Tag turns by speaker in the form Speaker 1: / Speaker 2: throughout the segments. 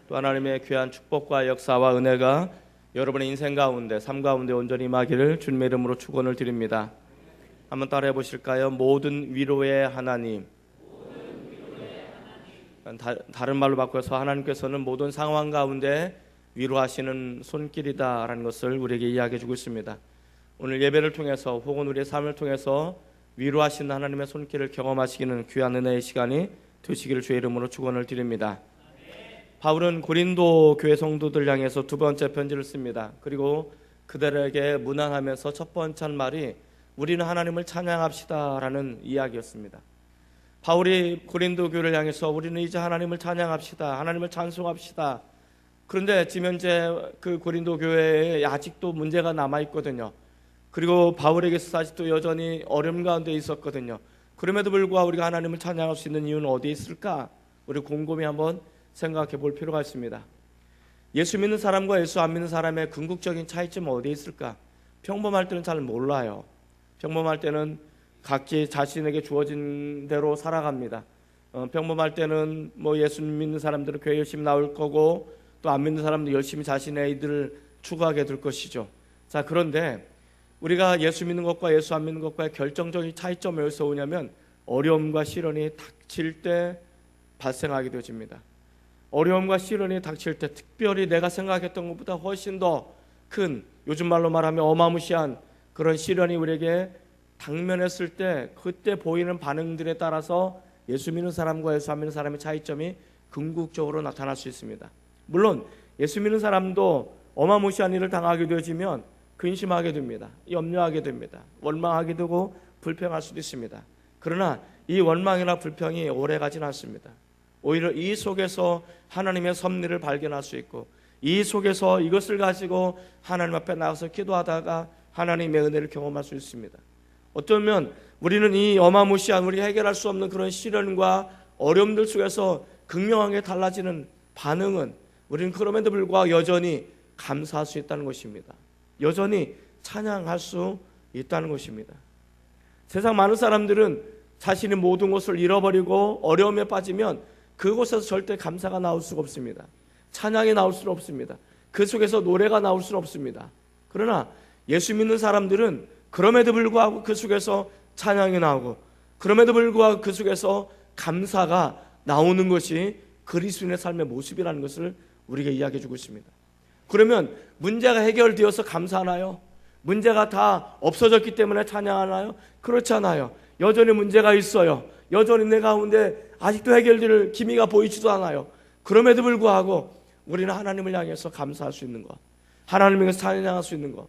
Speaker 1: 또 하나님의 귀한 축복과 역사와 은혜가 여러분의 인생 가운데, 삶 가운데 온전히 임하기를 주님의 이름으로 축원을 드립니다. 한번 따라해 보실까요? 모든 위로의 하나님. 다른 말로 바꿔서 하나님께서는 모든 상황 가운데 위로하시는 손길이다라는 것을 우리에게 이야기해 주고 있습니다. 오늘 예배를 통해서 혹은 우리의 삶을 통해서 위로하시는 하나님의 손길을 경험하시기는 귀한 은혜의 시간이 되시기를 주의 이름으로 축원을 드립니다. 바울은 고린도 교회 성도들 향해서 두 번째 편지를 씁니다. 그리고 그들에게 문안하면서 첫 번째 말이 우리는 하나님을 찬양합시다라는 이야기였습니다. 바울이 고린도 교회를 향해서 우리는 이제 하나님을 찬양합시다, 하나님을 찬송합시다. 그런데 지금 현재 그 고린도 교회에 아직도 문제가 남아있거든요. 그리고 바울에게서 아직도 여전히 어려움 가운데 있었거든요. 그럼에도 불구하고 우리가 하나님을 찬양할 수 있는 이유는 어디에 있을까? 우리 곰곰이 한번 생각해 볼 필요가 있습니다. 예수 믿는 사람과 예수 안 믿는 사람의 궁극적인 차이점은 어디에 있을까? 평범할 때는 잘 몰라요. 평범할 때는 각기 자신에게 주어진 대로 살아갑니다. 평범할 때는 뭐 예수 믿는 사람들은 교회 열심히 나올 거고 또 안 믿는 사람들 열심히 자신의 일들을 추구하게 될 것이죠. 자, 그런데 우리가 예수 믿는 것과 예수 안 믿는 것과의 결정적인 차이점이 어디서 오냐면 어려움과 시련이 닥칠 때 발생하게 되어집니다. 어려움과 시련이 닥칠 때 특별히 내가 생각했던 것보다 훨씬 더 큰, 요즘 말로 말하면 어마무시한 그런 시련이 우리에게 당면했을 때 그때 보이는 반응들에 따라서 예수 믿는 사람과 예수 안 믿는 사람의 차이점이 궁극적으로 나타날 수 있습니다. 물론 예수 믿는 사람도 어마무시한 일을 당하게 되어지면 근심하게 됩니다. 염려하게 됩니다. 원망하게 되고 불평할 수도 있습니다. 그러나 이 원망이나 불평이 오래가진 않습니다. 오히려 이 속에서 하나님의 섭리를 발견할 수 있고 이 속에서 이것을 가지고 하나님 앞에 나가서 기도하다가 하나님의 은혜를 경험할 수 있습니다. 어쩌면 우리는 이 어마무시한 우리 해결할 수 없는 그런 시련과 어려움들 속에서 극명하게 달라지는 반응은 우리는 그럼에도 불구하고 여전히 감사할 수 있다는 것입니다. 여전히 찬양할 수 있다는 것입니다. 세상 많은 사람들은 자신의 모든 것을 잃어버리고 어려움에 빠지면 그곳에서 절대 감사가 나올 수가 없습니다. 찬양이 나올 수는 없습니다. 그 속에서 노래가 나올 수는 없습니다. 그러나 예수 믿는 사람들은 그럼에도 불구하고 그 속에서 찬양이 나오고 그럼에도 불구하고 그 속에서 감사가 나오는 것이 그리스도인의 삶의 모습이라는 것을 우리가 이야기해 주고 있습니다. 그러면 문제가 해결되어서 감사하나요? 문제가 다 없어졌기 때문에 찬양하나요? 그렇지 않아요. 여전히 문제가 있어요. 여전히 내 가운데 아직도 해결될 기미가 보이지도 않아요. 그럼에도 불구하고 우리는 하나님을 향해서 감사할 수 있는 것, 하나님에게 찬양할 수 있는 것.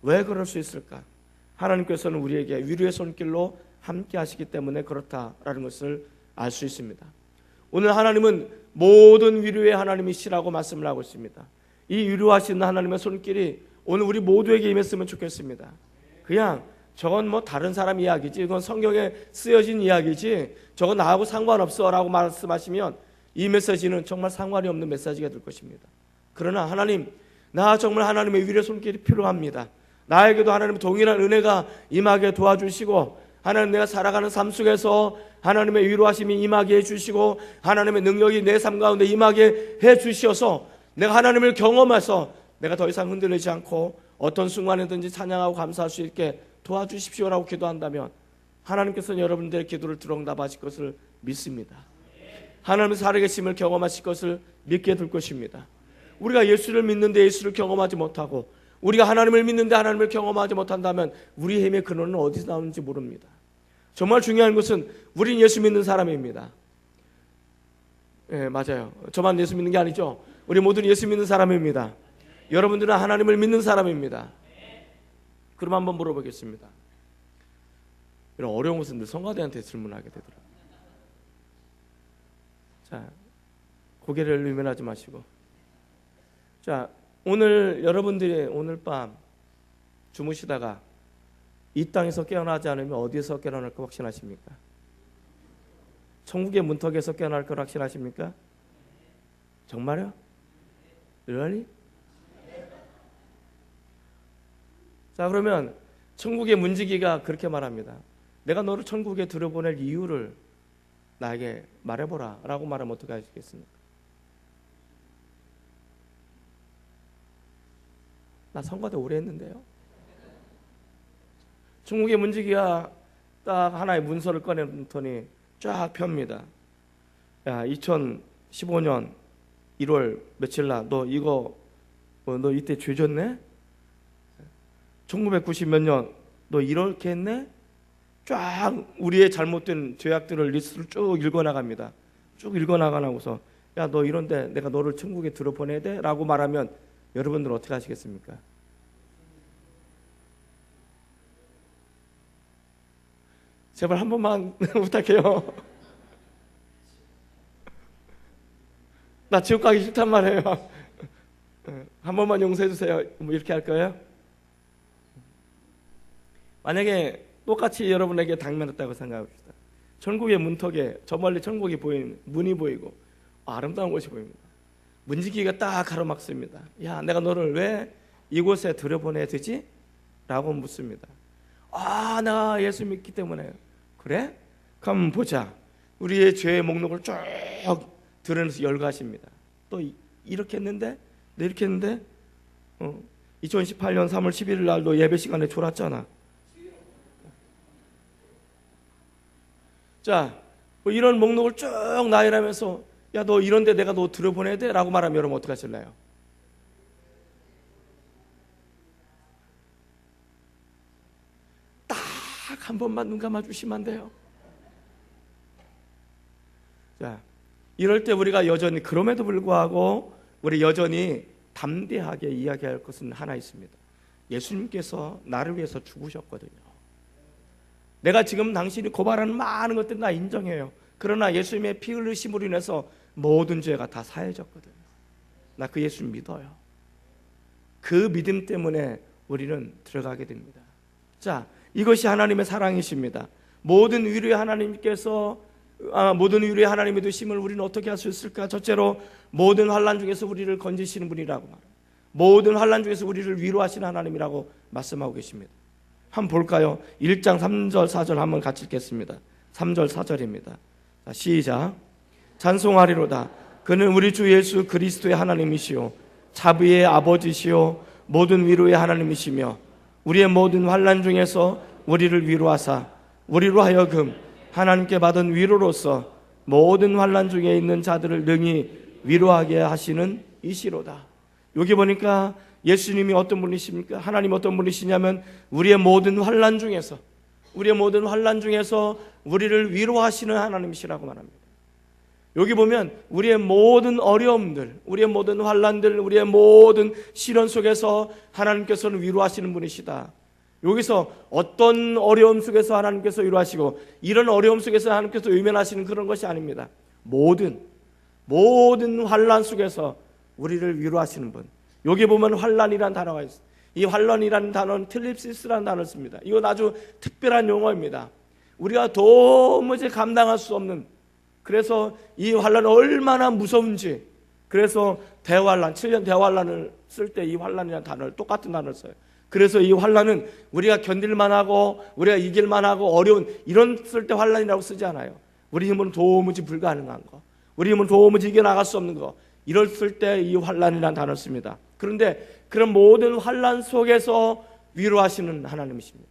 Speaker 1: 왜 그럴 수 있을까? 하나님께서는 우리에게 위로의 손길로 함께 하시기 때문에 그렇다라는 것을 알 수 있습니다. 오늘 하나님은 모든 위로의 하나님이시라고 말씀을 하고 있습니다. 이 위로하시는 하나님의 손길이 오늘 우리 모두에게 임했으면 좋겠습니다. 그냥 저건 뭐 다른 사람 이야기지, 이건 성경에 쓰여진 이야기지, 저건 나하고 상관없어 라고 말씀하시면 이 메시지는 정말 상관이 없는 메시지가 될 것입니다. 그러나 하나님, 나 정말 하나님의 위로의 손길이 필요합니다. 나에게도 하나님의 동일한 은혜가 임하게 도와주시고 하나님, 내가 살아가는 삶 속에서 하나님의 위로하심이 임하게 해주시고 하나님의 능력이 내 삶 가운데 임하게 해주셔서 내가 하나님을 경험해서 내가 더 이상 흔들리지 않고 어떤 순간에든지 찬양하고 감사할 수 있게 도와주십시오라고 기도한다면 하나님께서는 여러분들의 기도를 들어응답하실 것을 믿습니다. 하나님의 살아계심을 경험하실 것을 믿게 될 것입니다. 우리가 예수를 믿는데 예수를 경험하지 못하고 우리가 하나님을 믿는데 하나님을 경험하지 못한다면 우리의 힘의 근원은 어디서 나오는지 모릅니다. 정말 중요한 것은 우린 예수 믿는 사람입니다. 예, 맞아요. 저만 예수 믿는 게 아니죠. 우리 모두는 예수 믿는 사람입니다. 여러분들은 하나님을 믿는 사람입니다. 그럼 한번 물어보겠습니다. 이런 어려운 것은 늘 성가대한테 질문하게 되더라고요. 자, 고개를 유면하지 마시고. 자, 오늘 여러분들이 오늘 밤 주무시다가 이 땅에서 깨어나지 않으면 어디에서 깨어날 거 확신하십니까? 천국의 문턱에서 깨어날 걸 확신하십니까? 정말요? Really? 자, 그러면 천국의 문지기가 그렇게 말합니다. 내가 너를 천국에 들여보낼 이유를 나에게 말해보라 라고 말하면 어떻게 하시겠습니까? 나 선거대 오래 했는데요. 천국의 문지기가 딱 하나의 문서를 꺼내더니 쫙 펴니다. 야, 2015년 1월 며칠 날 너 이거 너 이때 죄 졌네? 1990 몇 년 너 이렇게 했네? 쫙 우리의 잘못된 죄악들을 리스트를 쭉 읽어나갑니다. 쭉 읽어나가고서 야, 너 이런데 내가 너를 천국에 들어보내야 돼? 라고 말하면 여러분들 어떻게 하시겠습니까? 제발 한 번만 부탁해요. 나 지옥 가기 싫단 말이에요. 한 번만 용서해 주세요. 뭐 이렇게 할 거예요? 만약에 똑같이 여러분에게 당면했다고 생각합시다. 천국의 문턱에 저 멀리 천국이 보이는 문이 보이고 아름다운 곳이 보입니다. 문지기가 딱 가로막습니다. 야, 내가 너를 왜 이곳에 들여보내야 되지? 라고 묻습니다. 아, 내가 예수 믿기 때문에. 그래? 그럼 보자. 우리의 죄의 목록을 쭉 드러내서 열거하십니다. 또 이렇게 했는데? 너 이렇게 했는데? 2018년 3월 11일 날도 예배 시간에 졸았잖아. 자, 뭐 이런 목록을 쭉 나열하면서 야, 너 이런데 내가 너 들여보내야 돼? 라고 말하면 여러분 어떻게 하실래요? 딱 한 번만 눈 감아주시면 안 돼요? 자, 이럴 때 우리가 여전히 그럼에도 불구하고 우리 여전히 담대하게 이야기할 것은 하나 있습니다. 예수님께서 나를 위해서 죽으셨거든요. 내가 지금 당신이 고발하는 많은 것들 나 인정해요. 그러나 예수님의 피 흘리심으로 인해서 모든 죄가 다 사해졌거든요. 나 그 예수님 믿어요. 그 믿음 때문에 우리는 들어가게 됩니다. 자, 이것이 하나님의 사랑이십니다. 모든 위로의 하나님께서 모든 위로의 하나님의 되심을 우리는 어떻게 할 수 있을까? 첫째로 모든 환난 중에서 우리를 건지시는 분이라고 말합니다. 모든 환난 중에서 우리를 위로하시는 하나님이라고 말씀하고 계십니다. 한번 볼까요? 1장 3절 4절 한번 같이 읽겠습니다. 3절 4절입니다. 자, 시작. 찬송하리로다. 그는 우리 주 예수 그리스도의 하나님이시요 자비의 아버지시요 모든 위로의 하나님이시며 우리의 모든 환난 중에서 우리를 위로하사 우리로 하여금 하나님께 받은 위로로서 모든 환난 중에 있는 자들을 능히 위로하게 하시는 이시로다. 여기 보니까 예수님이 어떤 분이십니까? 하나님 어떤 분이시냐면 우리의 모든 환난 중에서 우리를 위로하시는 하나님이시라고 말합니다. 여기 보면 우리의 모든 어려움들, 우리의 모든 환난들, 우리의 모든 시련 속에서 하나님께서는 위로하시는 분이시다. 여기서 어떤 어려움 속에서 하나님께서 위로하시고 이런 어려움 속에서 하나님께서 외면하시는 그런 것이 아닙니다. 모든 환난 속에서 우리를 위로하시는 분. 여기 보면 환난이라는 단어가 있어요. 이 환난이라는 단어는 틀립시스라는 단어를 씁니다. 이건 아주 특별한 용어입니다. 우리가 도무지 감당할 수 없는, 그래서 이 환난이 얼마나 무서운지, 그래서 대환난, 7년 대환난을 쓸 때 이 환난이라는 단어를 똑같은 단어를 써요. 그래서 이 환난은 우리가 견딜만하고 우리가 이길만하고 어려운 이런 쓸 때 환난이라고 쓰지 않아요. 우리 힘으로 도무지 불가능한 거, 우리 힘으로 도무지 이겨나갈 수 없는 거, 이럴 때 이 환난이라는 단어를 씁니다. 그런데 그런 모든 환난 속에서 위로하시는 하나님이십니다.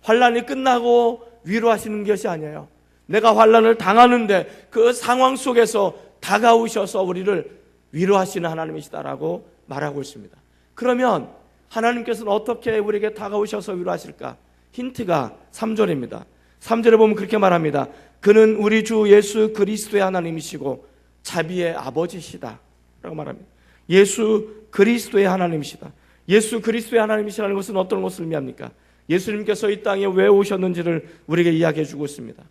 Speaker 1: 환난이 끝나고 위로하시는 것이 아니에요. 내가 환난을 당하는데 그 상황 속에서 다가오셔서 우리를 위로하시는 하나님이시다라고 말하고 있습니다. 그러면 하나님께서는 어떻게 우리에게 다가오셔서 위로하실까? 힌트가 3절입니다. 3절에 보면 그렇게 말합니다. 그는 우리 주 예수 그리스도의 하나님이시고 자비의 아버지시다 라고 말합니다. 예수 그리스도의 하나님이시다. 예수 그리스도의 하나님이시라는 것은 어떤 것을 의미합니까? 예수님께서 이 땅에 왜 오셨는지를 우리에게 이야기해 주고 있습니다.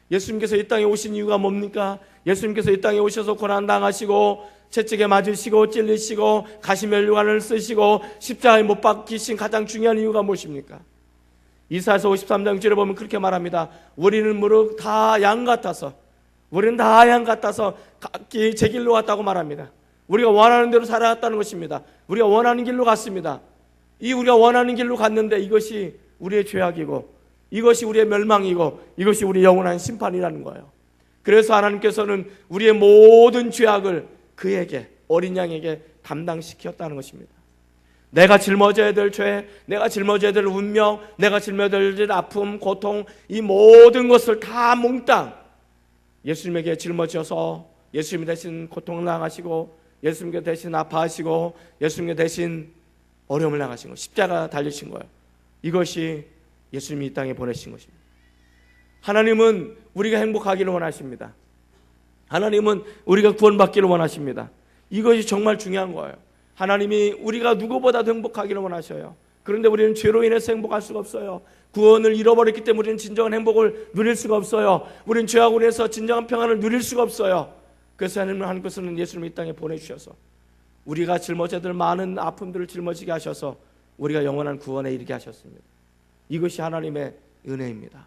Speaker 1: 예수님께서 이 땅에 오신 이유가 뭡니까? 예수님께서 이 땅에 오셔서 고난당하시고 채찍에 맞으시고 찔리시고 가시면류관을 쓰시고 십자가에 못 박히신 가장 중요한 이유가 무엇입니까? 이사야서 53장 6절에 보면 그렇게 말합니다. 우리는 무릇 다 양 같아서 각기 제 길로 갔다고 말합니다. 우리가 원하는 대로 살아갔다는 것입니다. 우리가 원하는 길로 갔습니다. 우리가 원하는 길로 갔는데 이것이 우리의 죄악이고 이것이 우리의 멸망이고 이것이 우리의 영원한 심판이라는 거예요. 그래서 하나님께서는 우리의 모든 죄악을 그에게, 어린 양에게 담당시켰다는 것입니다. 내가 짊어져야 될 죄, 내가 짊어져야 될 운명, 내가 짊어져야 될 아픔, 고통, 이 모든 것을 다 몽땅 예수님에게 짊어져서 예수님 대신 고통을 당하시고 예수님께 대신 아파하시고 예수님께 대신 어려움을 당하신 것, 십자가 달리신 거예요. 이것이 예수님이 이 땅에 보내신 것입니다. 하나님은 우리가 행복하기를 원하십니다. 하나님은 우리가 구원받기를 원하십니다. 이것이 정말 중요한 거예요. 하나님이 우리가 누구보다도 행복하기를 원하셔요. 그런데 우리는 죄로 인해서 행복할 수가 없어요. 구원을 잃어버렸기 때문에 우리는 진정한 행복을 누릴 수가 없어요. 우리는 죄하고 인해서 진정한 평안을 누릴 수가 없어요. 그래서 하나님은 한 것은 예수님을 이 땅에 보내주셔서 우리가 짊어져야 될 많은 아픔들을 짊어지게 하셔서 우리가 영원한 구원에 이르게 하셨습니다. 이것이 하나님의 은혜입니다.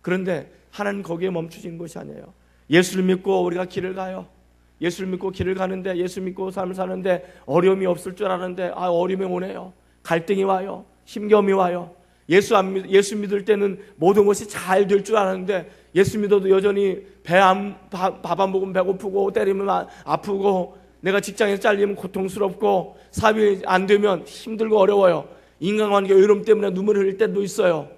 Speaker 1: 그런데 하나님 거기에 멈추신 것이 아니에요. 예수를 믿고 우리가 길을 가요. 예수를 믿고 길을 가는데, 예수 믿고 삶을 사는데 어려움이 없을 줄 알았는데 어려움이 오네요. 갈등이 와요. 힘겨움이 와요. 예수 믿을 때는 모든 것이 잘 될 줄 알았는데 예수 믿어도 여전히 밥 안 먹으면 배고프고 때리면 아프고 내가 직장에서 잘리면 고통스럽고 사업이 안 되면 힘들고 어려워요. 인간관계 어려움 때문에 눈물을 흘릴 때도 있어요.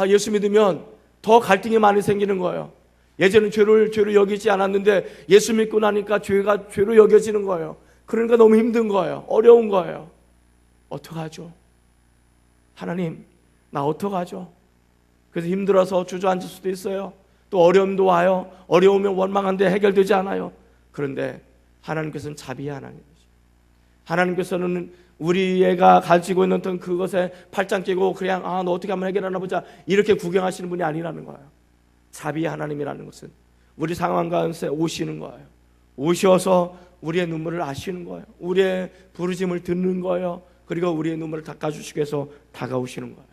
Speaker 1: 예수 믿으면 더 갈등이 많이 생기는 거예요. 예전엔 죄를 여기지 않았는데 예수 믿고 나니까 죄가 죄로 여겨지는 거예요. 그러니까 너무 힘든 거예요. 어려운 거예요. 어떡하죠? 하나님, 나 어떡하죠? 그래서 힘들어서 주저앉을 수도 있어요. 또 어려움도 와요. 어려우면 원망한데 해결되지 않아요. 그런데 하나님께서는 자비의 하나님이죠. 하나님께서는 우리가 가지고 있는 어떤 그것에 팔짱 끼고 그냥 너 어떻게 하면 해결하나 보자 이렇게 구경하시는 분이 아니라는 거예요. 자비의 하나님이라는 것은 우리 상황 가운데 오시는 거예요. 오셔서 우리의 눈물을 아시는 거예요. 우리의 부르짐을 듣는 거예요. 그리고 우리의 눈물을 닦아주시기 위해서 다가오시는 거예요.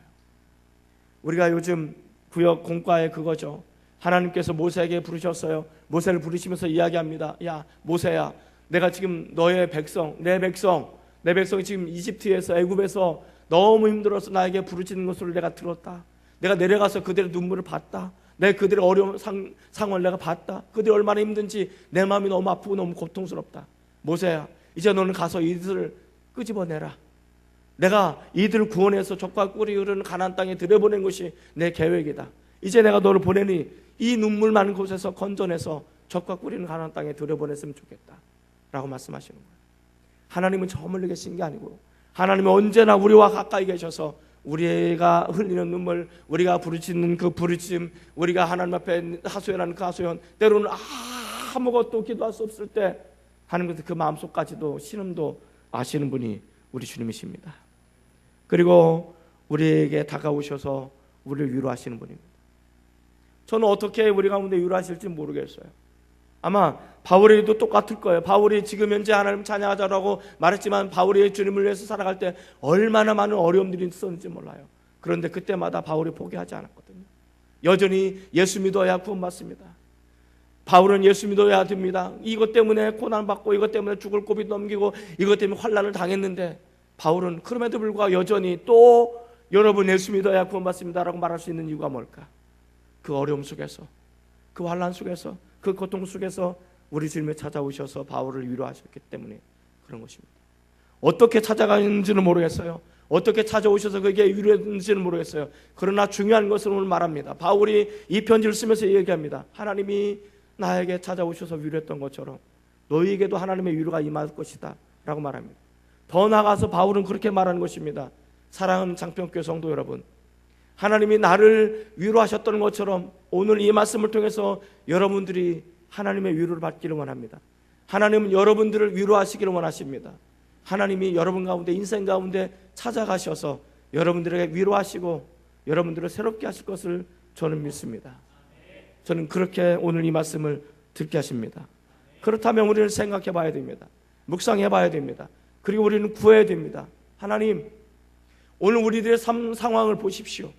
Speaker 1: 우리가 요즘 구역 공과에 그거죠. 하나님께서 모세에게 부르셨어요. 모세를 부르시면서 이야기합니다. 야 모세야, 내가 지금 너의 백성, 내 백성이 지금 이집트에서 애굽에서 너무 힘들어서 나에게 부르짖는 것을 내가 들었다. 내가 내려가서 그들의 눈물을 봤다. 내 그들의 어려운 상황을 내가 봤다. 그들이 얼마나 힘든지 내 마음이 너무 아프고 너무 고통스럽다. 모세야, 이제 너는 가서 이들을 끄집어내라. 내가 이들을 구원해서 젖과 꿀이 흐르는 가나안 땅에 들여보낸 것이 내 계획이다. 이제 내가 너를 보내니 이 눈물 많은 곳에서 건져내서 젖과 꿀이 가나안 땅에 들여보냈으면 좋겠다 라고 말씀하시는 거예요. 하나님은 저 멀리 계신 게 아니고 하나님은 언제나 우리와 가까이 계셔서 우리가 흘리는 눈물, 우리가 부르짖는 그 부르짖음, 우리가 하나님 앞에 하소연하는 그 하소연, 때로는 아무것도 기도할 수 없을 때 하나님께서 그 마음속까지도 신음도 아시는 분이 우리 주님이십니다. 그리고 우리에게 다가오셔서 우리를 위로하시는 분입니다. 저는 어떻게 우리 가운데 위로하실지 모르겠어요. 아마 바울에도 똑같을 거예요. 바울이 지금 현재 하나님 찬양하자라고 말했지만 바울이 주님을 위해서 살아갈 때 얼마나 많은 어려움들이 있었는지 몰라요. 그런데 그때마다 바울이 포기하지 않았거든요. 여전히 예수 믿어야 구원받습니다. 바울은 예수 믿어야 됩니다. 이것 때문에 고난받고 이것 때문에 죽을 고비 넘기고 이것 때문에 환난을 당했는데 바울은 그럼에도 불구하고 여전히 또 여러분 예수 믿어야 구원받습니다라고 말할 수 있는 이유가 뭘까? 그 어려움 속에서, 그 환난 속에서, 그 고통 속에서 우리 주님이 찾아오셔서 바울을 위로하셨기 때문에 그런 것입니다. 어떻게 찾아가는지는 모르겠어요. 어떻게 찾아오셔서 그게 위로했는지는 모르겠어요. 그러나 중요한 것을 오늘 말합니다. 바울이 이 편지를 쓰면서 얘기합니다. 하나님이 나에게 찾아오셔서 위로했던 것처럼 너희에게도 하나님의 위로가 임할 것이다 라고 말합니다. 더 나아가서 바울은 그렇게 말하는 것입니다. 사랑하는 장평교회 성도 여러분, 하나님이 나를 위로하셨던 것처럼 오늘 이 말씀을 통해서 여러분들이 하나님의 위로를 받기를 원합니다. 하나님은 여러분들을 위로하시기를 원하십니다. 하나님이 여러분 가운데 인생 가운데 찾아가셔서 여러분들에게 위로하시고 여러분들을 새롭게 하실 것을 저는 믿습니다. 저는 그렇게 오늘 이 말씀을 듣게 하십니다. 그렇다면 우리는 생각해 봐야 됩니다. 묵상해 봐야 됩니다. 그리고 우리는 구해야 됩니다. 하나님, 오늘 우리들의 삶 상황을 보십시오.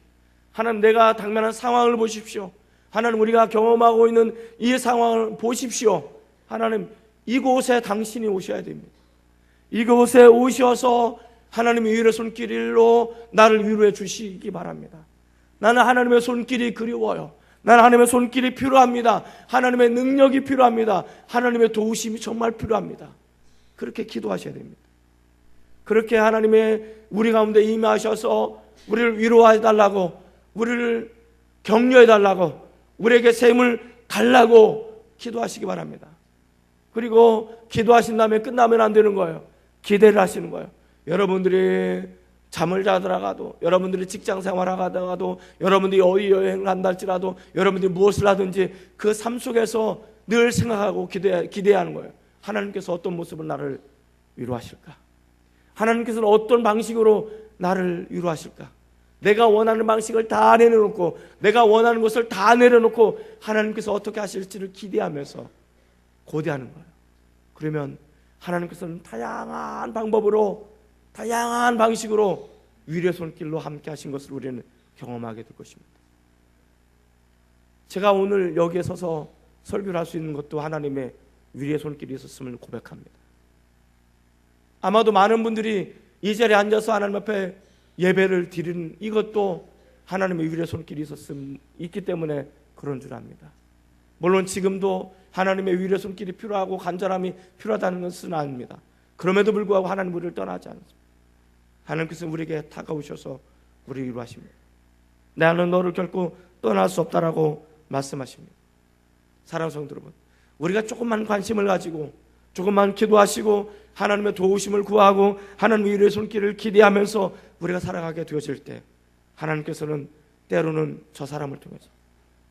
Speaker 1: 하나님, 내가 당면한 상황을 보십시오. 하나님, 우리가 경험하고 있는 이 상황을 보십시오. 하나님, 이곳에 당신이 오셔야 됩니다. 이곳에 오셔서 하나님의 위로의 손길로 나를 위로해 주시기 바랍니다. 나는 하나님의 손길이 그리워요. 나는 하나님의 손길이 필요합니다. 하나님의 능력이 필요합니다. 하나님의 도우심이 정말 필요합니다. 그렇게 기도하셔야 됩니다. 그렇게 하나님의 우리 가운데 임하셔서 우리를 위로해 달라고, 우리를 격려해 달라고, 우리에게 샘을 달라고 기도하시기 바랍니다. 그리고 기도하신 다음에 끝나면 안 되는 거예요. 기대를 하시는 거예요. 여러분들이 잠을 자더라도, 여러분들이 직장 생활하다가도, 여러분들이 어디 여행을 한다 할지라도, 여러분들이 무엇을 하든지 그 삶 속에서 늘 생각하고 기대하는 거예요. 하나님께서 어떤 모습으로 나를 위로하실까? 하나님께서는 어떤 방식으로 나를 위로하실까? 내가 원하는 방식을 다 내려놓고, 내가 원하는 것을 다 내려놓고 하나님께서 어떻게 하실지를 기대하면서 고대하는 거예요. 그러면 하나님께서는 다양한 방법으로, 다양한 방식으로 위로의 손길로 함께 하신 것을 우리는 경험하게 될 것입니다. 제가 오늘 여기에 서서 설교를 할 수 있는 것도 하나님의 위로의 손길이 있었음을 고백합니다. 아마도 많은 분들이 이 자리에 앉아서 하나님 앞에 예배를 드리는 이것도 하나님의 위로의 손길이 있기 때문에 그런 줄 압니다. 물론 지금도 하나님의 위로의 손길이 필요하고 간절함이 필요하다는 것은 아닙니다. 그럼에도 불구하고 하나님 우리를 떠나지 않습니다. 하나님께서 우리에게 다가오셔서 우리를 위로하십니다. 나는 너를 결코 떠날 수 없다라고 말씀하십니다. 사랑하는 성도 여러분, 우리가 조금만 관심을 가지고 조금만 기도하시고 하나님의 도우심을 구하고 하나님의 위로의 손길을 기대하면서 우리가 살아가게 되어질 때 하나님께서는 때로는 저 사람을 통해서,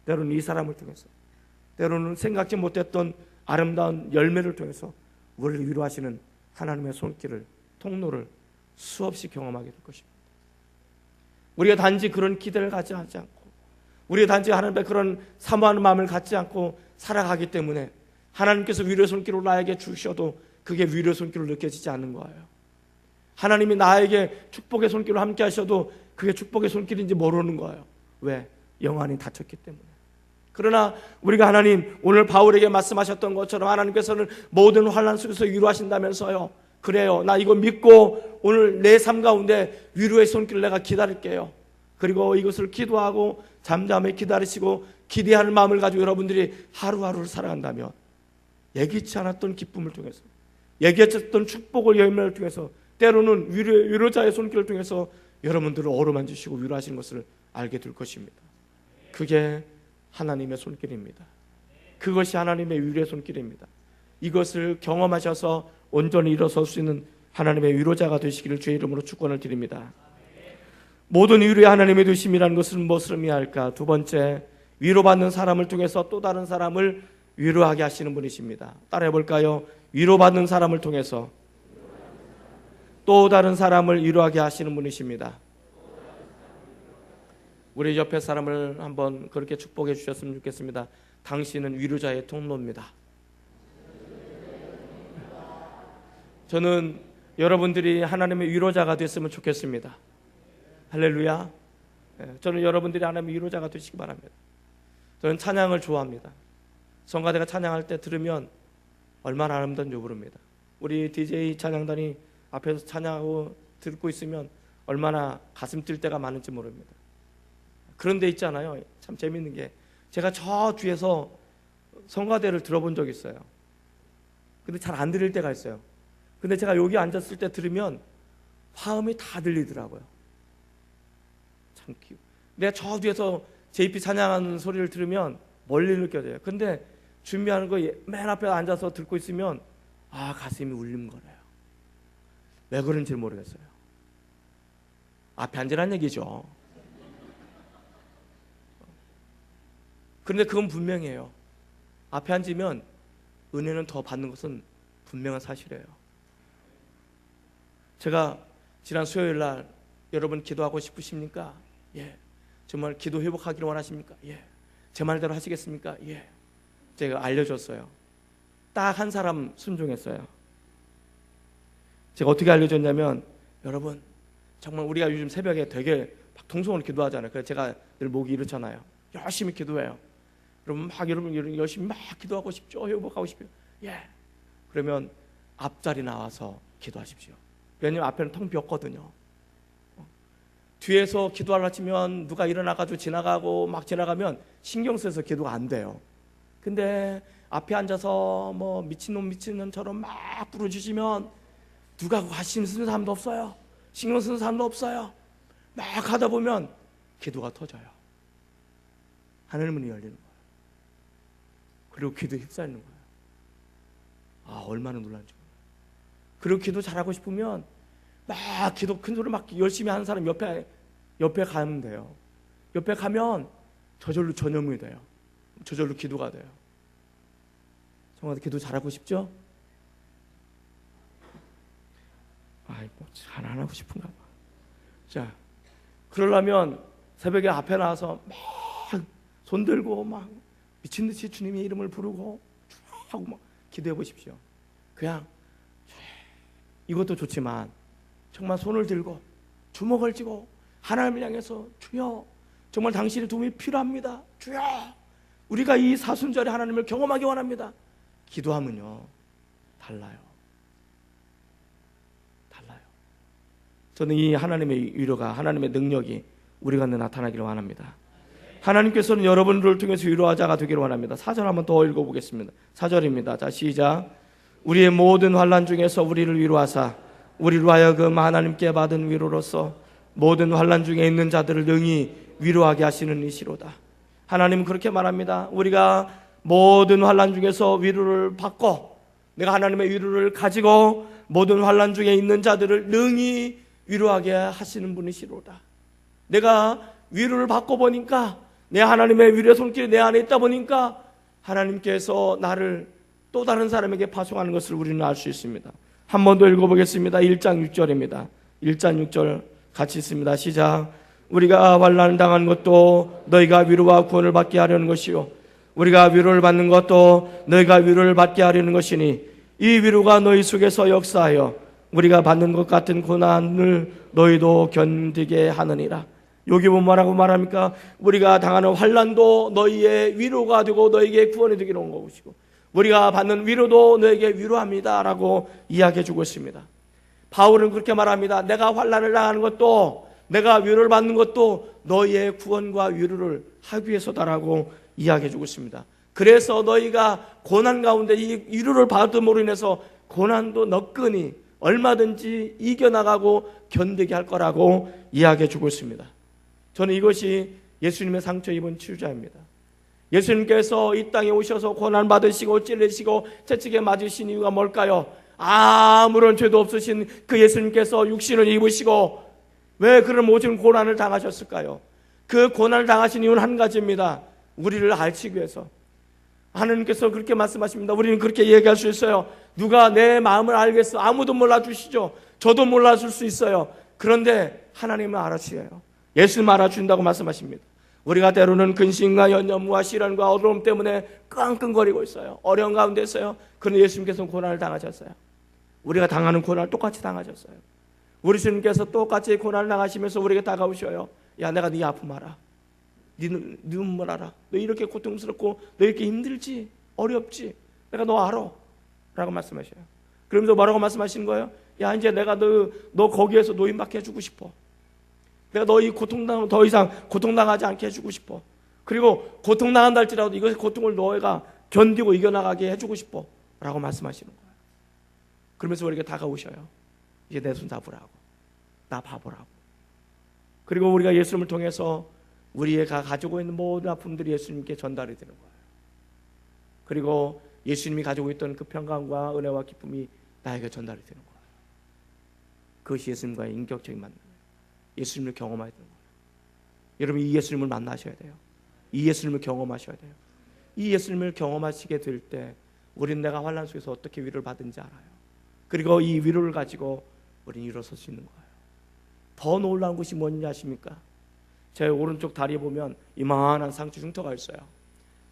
Speaker 1: 때로는 이 사람을 통해서, 때로는 생각지 못했던 아름다운 열매를 통해서 우리를 위로하시는 하나님의 손길을, 통로를 수없이 경험하게 될 것입니다. 우리가 단지 그런 기대를 갖지 않고, 우리가 단지 하나님의 그런 사모하는 마음을 갖지 않고 살아가기 때문에 하나님께서 위로의 손길을 나에게 주셔도 그게 위로의 손길로 느껴지지 않는 거예요. 하나님이 나에게 축복의 손길로 함께 하셔도 그게 축복의 손길인지 모르는 거예요. 왜? 영안이 닫혔기 때문에. 그러나 우리가 하나님, 오늘 바울에게 말씀하셨던 것처럼 하나님께서는 모든 환난 속에서 위로하신다면서요. 그래요, 나 이거 믿고 오늘 내 삶 가운데 위로의 손길을 내가 기다릴게요. 그리고 이것을 기도하고 잠잠히 기다리시고 기대하는 마음을 가지고 여러분들이 하루하루를 살아간다면 예기치 않았던 기쁨을 통해서, 예기치 않았던 축복을 열매를 통해서, 때로는 위로자의 손길을 통해서 여러분들을 어루만지시고 위로하시는 것을 알게 될 것입니다. 그게 하나님의 손길입니다. 그것이 하나님의 위로의 손길입니다. 이것을 경험하셔서 온전히 일어설 수 있는 하나님의 위로자가 되시기를 주의 이름으로 축원을 드립니다. 모든 위로의 하나님의 도심이라는 것은 무엇을 의미할까? 두 번째, 위로받는 사람을 통해서 또 다른 사람을 위로하게 하시는 분이십니다. 따라해 볼까요? 위로받는 사람을 통해서 또 다른 사람을 위로하게 하시는 분이십니다. 우리 옆에 사람을 한번 그렇게 축복해 주셨으면 좋겠습니다. 당신은 위로자의 통로입니다. 저는 여러분들이 하나님의 위로자가 됐으면 좋겠습니다. 할렐루야. 저는 여러분들이 하나님의 위로자가 되시기 바랍니다. 저는 찬양을 좋아합니다. 성가대가 찬양할 때 들으면 얼마나 아름다운지 모릅니다. 우리 DJ 찬양단이 앞에서 찬양하고 듣고 있으면 얼마나 가슴 뛸 때가 많은지 모릅니다. 그런데 있잖아요, 참 재밌는 게, 제가 저 뒤에서 성가대를 들어본 적이 있어요. 근데 잘 안 들릴 때가 있어요. 근데 제가 여기 앉았을 때 들으면 화음이 다 들리더라고요. 참 귀여워. 내가 저 뒤에서 JP 찬양하는 소리를 들으면 멀리 느껴져요. 근데 준비하는 거 맨 앞에 앉아서 듣고 있으면 가슴이 울림거려요. 왜 그런지 모르겠어요. 앞에 앉으라는 얘기죠. 그런데 그건 분명해요. 앞에 앉으면 은혜는 더 받는 것은 분명한 사실이에요. 제가 지난 수요일 날 여러분 기도하고 싶으십니까? 예. 정말 기도 회복하기를 원하십니까? 예. 제 말대로 하시겠습니까? 예. 제가 알려줬어요. 딱 한 사람 순종했어요. 제가 어떻게 알려줬냐면, 여러분 정말 우리가 요즘 새벽에 되게 막 통성으로 기도하잖아요. 그래서 제가 늘 목이 이렇잖아요. 열심히 기도해요. 여러분 열심히 막 기도하고 싶죠? 회복하고 싶죠? 예. 그러면 앞자리 나와서 기도하십시오. 왜냐면 앞에는 텅 비었거든요. 뒤에서 기도하려 치면 누가 일어나가지고 지나가고 막 지나가면 신경 쓰여서 기도가 안 돼요. 근데 앞에 앉아서 뭐 미친놈처럼 막 부르주시면 누가 관심 쓰는 사람도 없어요. 신경 쓰는 사람도 없어요. 막 하다 보면 기도가 터져요. 하늘 문이 열리는 거예요. 그리고 기도에 휩싸이는 거예요. 아, 얼마나 놀란지. 그리고 기도 잘하고 싶으면 막 기도 큰 소리 막 열심히 하는 사람 옆에 가면 돼요. 옆에 가면 저절로 전염이 돼요. 저절로 기도가 돼요. 정말 기도 잘하고 싶죠? 아이고, 잘 안 하고 싶은가 봐. 자, 그러려면 새벽에 앞에 나와서 막 손 들고 막 미친 듯이 주님의 이름을 부르고 하고 막 기도해 보십시오. 그냥 이것도 좋지만 정말 손을 들고 주먹을 쥐고 하나님을 향해서 주여, 정말 당신의 도움이 필요합니다. 주여, 우리가 이 사순절에 하나님을 경험하기 원합니다. 기도하면요, 달라요. 저는 이 하나님의 위로가, 하나님의 능력이 우리 가운데 나타나기를 원합니다. 하나님께서는 여러분들을 통해서 위로하자가 되기를 원합니다. 4절 한번 더 읽어보겠습니다. 4절입니다. 자, 시작. 우리의 모든 환난 중에서 우리를 위로하사 우리로 하여금 하나님께 받은 위로로서 모든 환난 중에 있는 자들을 능히 위로하게 하시는 이시로다. 하나님은 그렇게 말합니다. 우리가 모든 환난 중에서 위로를 받고, 내가 하나님의 위로를 가지고 모든 환난 중에 있는 자들을 능히 위로하게 하시는 분이시로다. 내가 위로를 받고 보니까, 내 하나님의 위로의 손길이 내 안에 있다 보니까 하나님께서 나를 또 다른 사람에게 파송하는 것을 우리는 알 수 있습니다. 한 번 더 읽어보겠습니다. 1장 6절입니다. 1장 6절 같이 있습니다. 시작. 우리가 환난을 당한 것도 너희가 위로와 구원을 받게 하려는 것이요, 우리가 위로를 받는 것도 너희가 위로를 받게 하려는 것이니 이 위로가 너희 속에서 역사하여 우리가 받는 것 같은 고난을 너희도 견디게 하느니라. 여기 보면 뭐라고 말합니까? 우리가 당하는 환난도 너희의 위로가 되고 너희에게 구원이 되기로 온 것이고, 우리가 받는 위로도 너에게 위로합니다 라고 이야기해 주고 있습니다. 바울은 그렇게 말합니다. 내가 환난을 당하는 것도, 내가 위로를 받는 것도 너희의 구원과 위로를 하기 위해서다라고 이야기해 주고 있습니다. 그래서 너희가 고난 가운데 이 위로를 받음으로 인해서 고난도 너끈히 얼마든지 이겨나가고 견디게 할 거라고 이야기해 주고 있습니다. 저는 이것이 예수님의 상처 입은 치유자입니다. 예수님께서 이 땅에 오셔서 고난 받으시고 찔리시고 채찍에 맞으신 이유가 뭘까요? 아무런 죄도 없으신 그 예수님께서 육신을 입으시고 왜 그런 모든 고난을 당하셨을까요? 그 고난을 당하신 이유는 한 가지입니다. 우리를 알치기 위해서. 하나님께서 그렇게 말씀하십니다. 우리는 그렇게 얘기할 수 있어요. 누가 내 마음을 알겠어? 아무도 몰라주시죠. 저도 몰라줄 수 있어요. 그런데 하나님은 알아주셔요. 예수님 알아준다고 말씀하십니다. 우리가 때로는 근심과 연념과 시련과 어려움 때문에 끙끙거리고 있어요. 어려운 가운데 있어요. 그런데 예수님께서는 고난을 당하셨어요. 우리가 당하는 고난을 똑같이 당하셨어요. 우리 주님께서 똑같이 고난을 당하시면서 우리에게 다가오셔요. 야, 내가 네 아픔 알아. 네 눈물 알아. 너 이렇게 고통스럽고 너 이렇게 힘들지, 어렵지, 내가 너 알아 라고 말씀하셔요. 그러면서 뭐라고 말씀하시는 거예요? 야, 이제 내가 너 거기에서 노임받게 해주고 싶어. 내가 너희 고통당하면 더 이상 고통당하지 않게 해주고 싶어. 그리고 고통당한다 할지라도 이것의 고통을 너희가 견디고 이겨나가게 해주고 싶어 라고 말씀하시는 거예요. 그러면서 우리에게 다가오셔요. 이제 내 손 잡으라고, 나 봐보라고. 그리고 우리가 예수님을 통해서 우리가 가지고 있는 모든 아픔들이 예수님께 전달이 되는 거예요. 그리고 예수님이 가지고 있던 그 평강과 은혜와 기쁨이 나에게 전달이 되는 거예요. 그것이 예수님과의 인격적인 만남이에요. 예수님을 경험해야 되는 거예요. 여러분, 이 예수님을 만나셔야 돼요. 이 예수님을 경험하셔야 돼요. 이 예수님을 경험하시게 될 때 우리는 내가 환난 속에서 어떻게 위로를 받은지 알아요. 그리고 이 위로를 가지고 우리는 일어설 수 있는 거예요. 더 놀라운 것이 뭔지 아십니까? 제 오른쪽 다리에 보면 이만한 상처 흉터가 있어요.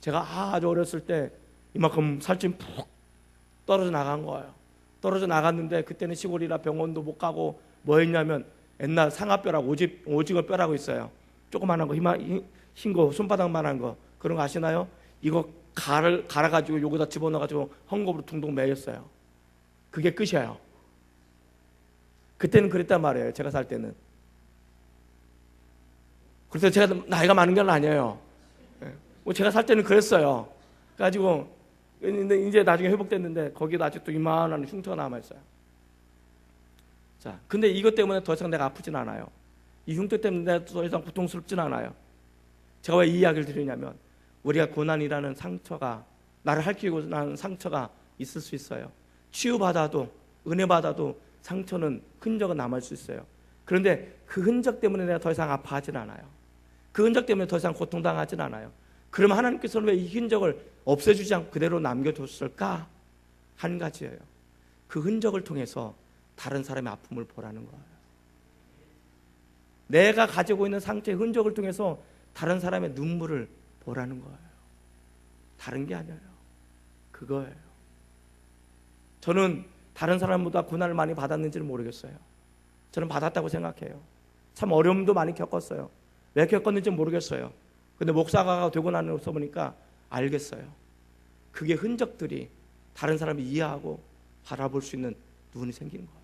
Speaker 1: 제가 아주 어렸을 때 이만큼 살찐 푹 떨어져 나간 거예요. 떨어져 나갔는데 그때는 시골이라 병원도 못 가고 뭐 했냐면 옛날 상아뼈라고 오징어 뼈라고 있어요. 조그만한 거, 흰 거, 손바닥만한 거, 그런 거 아시나요? 이거 갈아가지고 여기다 집어넣어가지고 헝겊으로 둥둥 매였어요. 그게 끝이에요. 그때는 그랬단 말이에요. 제가 살 때는. 그래서 제가 나이가 많은 건 아니에요. 제가 살 때는 그랬어요. 그래가지고 근데 이제 나중에 회복됐는데 거기도 아직도 이만한 흉터가 남아있어요. 자, 근데 이것 때문에 더 이상 내가 아프진 않아요. 이 흉터 때문에 내가 더 이상 고통스럽진 않아요. 제가 왜 이 이야기를 드리냐면, 우리가 고난이라는 상처가, 나를 핥히고 난 상처가 있을 수 있어요. 치유받아도, 은혜 받아도 상처는, 흔적은 남을 수 있어요. 그런데 그 흔적 때문에 내가 더 이상 아파하진 않아요. 그 흔적 때문에 더 이상 고통당하진 않아요. 그럼 하나님께서는 왜 이 흔적을 없애주지 않고 그대로 남겨뒀을까? 한 가지예요. 그 흔적을 통해서 다른 사람의 아픔을 보라는 거예요. 내가 가지고 있는 상처의 흔적을 통해서 다른 사람의 눈물을 보라는 거예요. 다른 게 아니에요. 그거예요. 저는 다른 사람보다 고난을 많이 받았는지는 모르겠어요. 저는 받았다고 생각해요. 참 어려움도 많이 겪었어요. 왜 겪었는지 모르겠어요. 근데 목사가 되고 나서 보니까 알겠어요. 그게 흔적들이 다른 사람이 이해하고 바라볼 수 있는 눈이 생긴 거예요.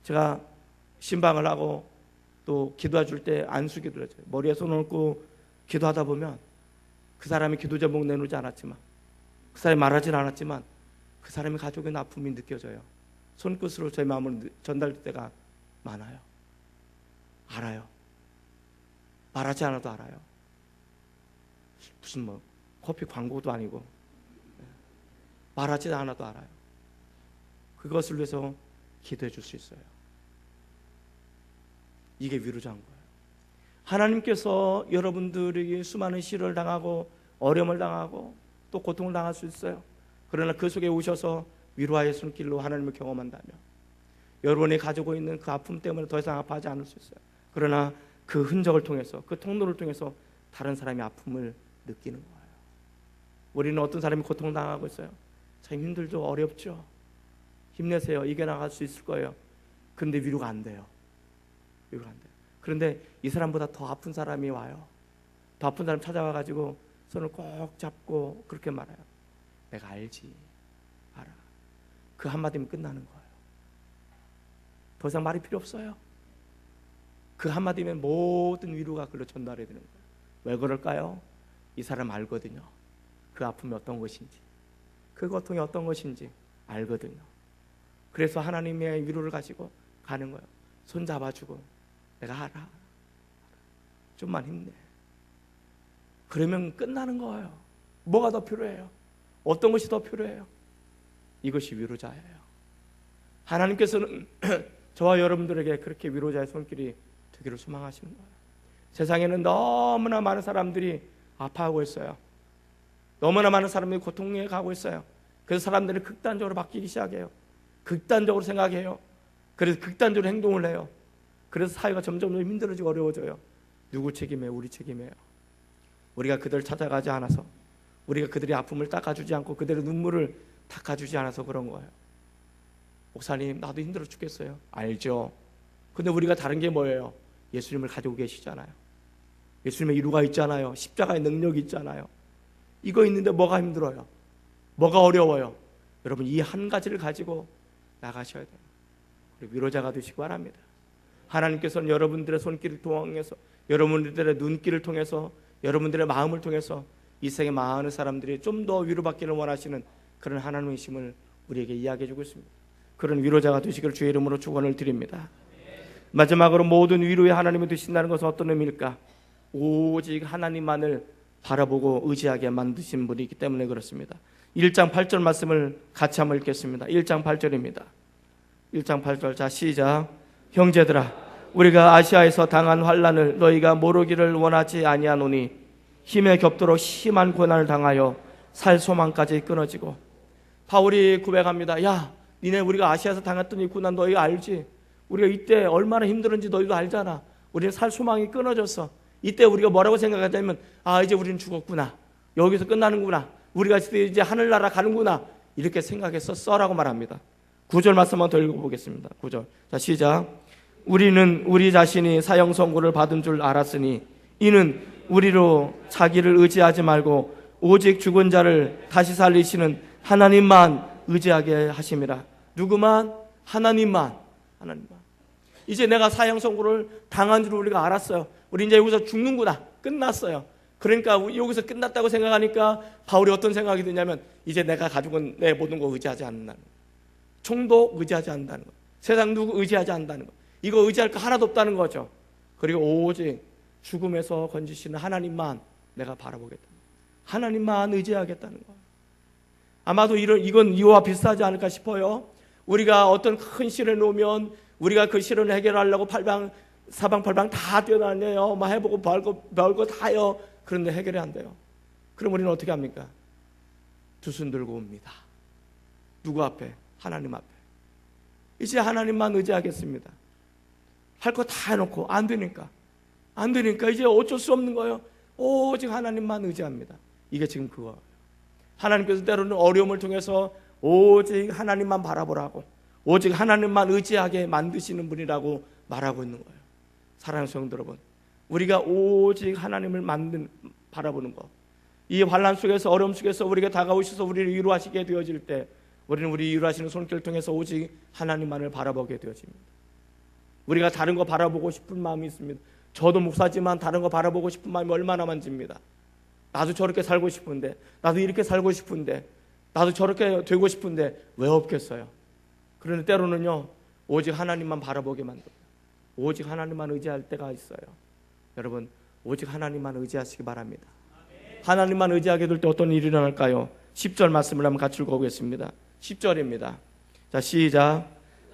Speaker 1: 제가 신방을 하고 또 기도해 줄 때 안수 기도를 해줘요. 머리에 손을 얹고 기도하다 보면 그 사람이 기도 제목 내놓지 않았지만, 그 사람이 말하진 않았지만 그 사람이 가지고 있는 아픔이 느껴져요. 손끝으로 제 마음을 전달될 때가 많아요. 알아요. 말하지 않아도 알아요. 무슨 뭐 커피 광고도 아니고 말하지 않아도 알아요. 그것을 위해서 기도해 줄 수 있어요. 이게 위로자인 거예요. 하나님께서 여러분들에게 수많은 시련을 당하고 어려움을 당하고 또 고통을 당할 수 있어요. 그러나 그 속에 오셔서 위로와의 손길로 하나님을 경험한다면 여러분이 가지고 있는 그 아픔 때문에 더 이상 아파하지 않을 수 있어요. 그러나 그 흔적을 통해서, 그 통로를 통해서 다른 사람의 아픔을 느끼는 거예요. 우리는 어떤 사람이 고통당하고 있어요. 참 힘들죠. 어렵죠. 힘내세요. 이겨나갈 수 있을 거예요. 그런데 위로가 안 돼요. 위로가 안 돼요. 그런데 이 사람보다 더 아픈 사람이 와요. 더 아픈 사람 찾아와가지고 손을 꼭 잡고 그렇게 말해요. 내가 알지. 알아. 그 한마디면 끝나는 거예요. 더 이상 말이 필요 없어요. 그 한마디면 모든 위로가 그걸로 전달해 되는 거예요. 왜 그럴까요? 이 사람 알거든요. 그 아픔이 어떤 것인지, 그 고통이 어떤 것인지 알거든요. 그래서 하나님의 위로를 가지고 가는 거예요. 손 잡아주고 내가 알아. 좀만 힘내. 그러면 끝나는 거예요. 뭐가 더 필요해요? 어떤 것이 더 필요해요? 이것이 위로자예요. 하나님께서는 저와 여러분들에게 그렇게 위로자의 손길이 되기를 소망하시는 거예요. 세상에는 너무나 많은 사람들이 아파하고 있어요. 너무나 많은 사람들이 고통에 가고 있어요. 그래서 사람들이 극단적으로 바뀌기 시작해요. 극단적으로 생각해요. 그래서 극단적으로 행동을 해요. 그래서 사회가 점점 힘들어지고 어려워져요. 누구 책임이에요? 우리 책임이에요. 우리가 그들을 찾아가지 않아서, 우리가 그들의 아픔을 닦아주지 않고 그들의 눈물을 닦아주지 않아서 그런 거예요. 목사님, 나도 힘들어 죽겠어요. 알죠. 근데 우리가 다른 게 뭐예요? 예수님을 가지고 계시잖아요. 예수님의 이루가 있잖아요. 십자가의 능력이 있잖아요. 이거 있는데 뭐가 힘들어요? 뭐가 어려워요? 여러분, 이 한 가지를 가지고 나가셔야 돼요. 위로자가 되시기 바랍니다. 하나님께서는 여러분들의 손길을 통해서, 여러분들의 눈길을 통해서, 여러분들의 마음을 통해서 이 세상의 많은 사람들이 좀 더 위로받기를 원하시는 그런 하나님의 힘을 우리에게 이야기해 주고 있습니다. 그런 위로자가 되시기를 주의 이름으로 축원을 드립니다. 마지막으로 모든 위로의 하나님이 되신다는 것은 어떤 의미일까? 오직 하나님만을 바라보고 의지하게 만드신 분이기 때문에 그렇습니다. 1장 8절 말씀을 같이 한번 읽겠습니다. 1장 8절입니다. 1장 8절. 자, 시작. 형제들아, 우리가 아시아에서 당한 환난을 너희가 모르기를 원하지 아니하노니 힘에 겹도록 심한 고난을 당하여 살 소망까지 끊어지고. 바울이 고백합니다. 야, 니네 우리가 아시아에서 당했던 이 고난 너희가 알지? 우리가 이때 얼마나 힘들었는지 너희도 알잖아. 우리는 살 소망이 끊어졌어. 이때 우리가 뭐라고 생각하냐면, 아, 이제 우리는 죽었구나. 여기서 끝나는구나. 우리가 이제 하늘나라 가는구나. 이렇게 생각했었어라고 말합니다. 9절 말씀 한번 더 읽어보겠습니다. 9절. 자, 시작. 우리는 우리 자신이 사형 선고를 받은 줄 알았으니 이는 우리로 자기를 의지하지 말고 오직 죽은 자를 다시 살리시는 하나님만 의지하게 하심이라. 누구만? 하나님만. 하나님만. 이제 내가 사형 선고를 당한 줄 우리가 알았어요. 우리 이제 여기서 죽는구나. 끝났어요. 그러니까 여기서 끝났다고 생각하니까 바울이 어떤 생각이 드냐면, 이제 내가 가지고 내 모든 거 의지하지 않는다는 거예요. 총도 의지하지 않는다는 거예요. 세상 누구 의지하지 않는다는 거. 이거 의지할 거 하나도 없다는 거죠. 그리고 오직 죽음에서 건지시는 하나님만 내가 바라보겠다. 하나님만 의지하겠다는 거. 아마도 이건 이와 비슷하지 않을까 싶어요. 우리가 어떤 큰 시련을 놓으면 우리가 그 시련을 해결하려고 사방팔방 다 뛰어다녀요. 막 해보고 별거 다 해요. 그런데 해결이 안 돼요. 그럼 우리는 어떻게 합니까? 두 손 들고 옵니다. 누구 앞에? 하나님 앞에. 이제 하나님만 의지하겠습니다. 할 거 다 해놓고 안 되니까 이제 어쩔 수 없는 거예요. 오직 하나님만 의지합니다. 이게 지금 그거예요. 하나님께서 때로는 어려움을 통해서 오직 하나님만 바라보라고, 오직 하나님만 의지하게 만드시는 분이라고 말하고 있는 거예요. 사랑하는 성도 여러분, 우리가 오직 하나님을 바라보는 것, 이 환난 속에서, 어려움 속에서 우리가 다가오셔서 우리를 위로하시게 되어질 때 우리는 우리 위로하시는 손길을 통해서 오직 하나님만을 바라보게 되어집니다. 우리가 다른 거 바라보고 싶은 마음이 있습니다. 저도 목사지만 다른 거 바라보고 싶은 마음이 얼마나 많습니다. 나도 저렇게 살고 싶은데, 나도 이렇게 살고 싶은데, 나도 저렇게 되고 싶은데 왜 없겠어요? 그런데 때로는요, 오직 하나님만 바라보게 만듭니다. 오직 하나님만 의지할 때가 있어요. 여러분, 오직 하나님만 의지하시기 바랍니다. 하나님만 의지하게 될 때 어떤 일이 일어날까요? 10절 말씀을 한번 같이 읽어보겠습니다. 10절입니다. 자, 시작.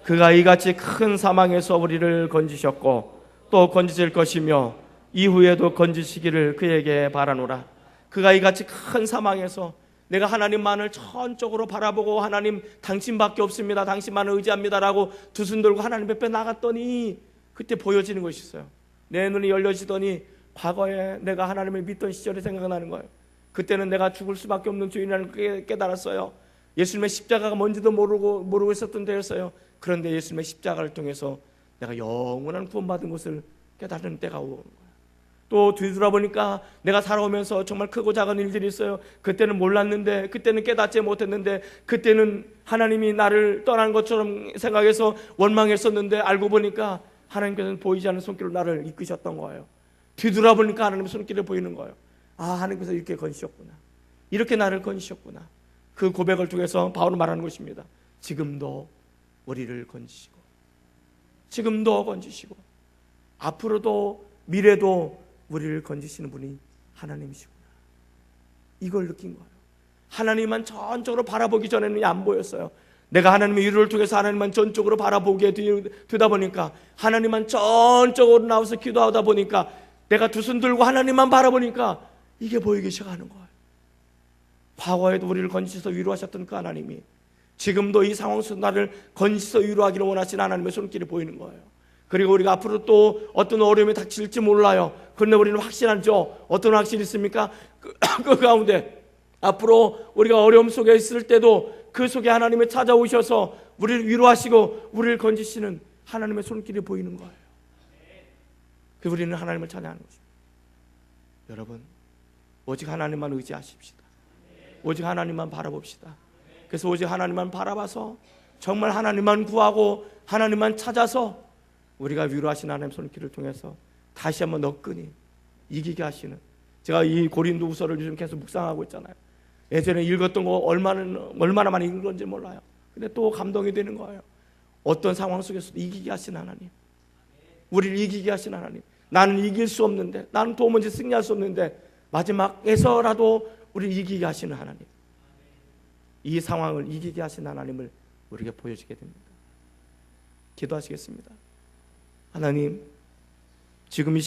Speaker 1: 그가 이같이 큰 사망에서 우리를 건지셨고 또 건지실 것이며 이후에도 건지시기를 그에게 바라노라. 그가 이같이 큰 사망에서 내가 하나님만을 전적으로 바라보고 하나님 당신밖에 없습니다, 당신만을 의지합니다라고 두 손 들고 하나님 앞에 나갔더니 그때 보여지는 것이 있어요. 내 눈이 열려지더니 과거에 내가 하나님을 믿던 시절이 생각나는 거예요. 그때는 내가 죽을 수밖에 없는 죄인이라는 걸 깨달았어요. 예수님의 십자가가 뭔지도 모르고 있었던 때였어요. 그런데 예수님의 십자가를 통해서 내가 영원한 구원받은 것을 깨달은 때가 오는 거예요. 또 뒤돌아보니까 내가 살아오면서 정말 크고 작은 일들이 있어요. 그때는 몰랐는데, 그때는 깨닫지 못했는데, 그때는 하나님이 나를 떠난 것처럼 생각해서 원망했었는데 알고 보니까 하나님께서는 보이지 않는 손길로 나를 이끄셨던 거예요. 뒤돌아보니까 하나님의 손길을 보이는 거예요. 아, 하나님께서 이렇게 건지셨구나, 이렇게 나를 건지셨구나. 그 고백을 통해서 바울은 말하는 것입니다. 지금도 우리를 건지시고, 지금도 건지시고, 앞으로도 미래도 우리를 건지시는 분이 하나님이시구나. 이걸 느낀 거예요. 하나님만 전적으로 바라보기 전에는 안 보였어요. 내가 하나님의 위로를 통해서 하나님만 전적으로 바라보게 되다 보니까, 하나님만 전적으로 나와서 기도하다 보니까, 내가 두 손 들고 하나님만 바라보니까 이게 보이기 시작하는 거예요. 과거에도 우리를 건지셔서 위로하셨던 그 하나님이 지금도 이 상황 속에서 나를 건지셔서 위로하기를 원하시는 하나님의 손길이 보이는 거예요. 그리고 우리가 앞으로 또 어떤 어려움이 닥칠지 몰라요. 그런데 우리는 확신하죠. 어떤 확신이 있습니까? 그 가운데 앞으로 우리가 어려움 속에 있을 때도 그 속에 하나님이 찾아오셔서 우리를 위로하시고 우리를 건지시는 하나님의 손길이 보이는 거예요. 그 우리는 하나님을 찬양하는 것입니다. 여러분, 오직 하나님만 의지하십시다. 오직 하나님만 바라봅시다. 그래서 오직 하나님만 바라봐서 정말 하나님만 구하고 하나님만 찾아서 우리가 위로하신 하나님의 손길을 통해서 다시 한번 너끈히 이기게 하시는, 제가 이 고린도후서를 요즘 계속 묵상하고 있잖아요. 예전에 읽었던 거 얼마나 많이 읽은 건지 몰라요. 근데 또 감동이 되는 거예요. 어떤 상황 속에서도 이기게 하신 하나님, 우리를 이기게 하신 하나님. 나는 이길 수 없는데, 나는 도무지 승리할 수 없는데 마지막에서라도 우리를 이기게 하시는 하나님, 이 상황을 이기게 하신 하나님을 우리에게 보여주게 됩니다. 기도하시겠습니다. 하나님, 지금 이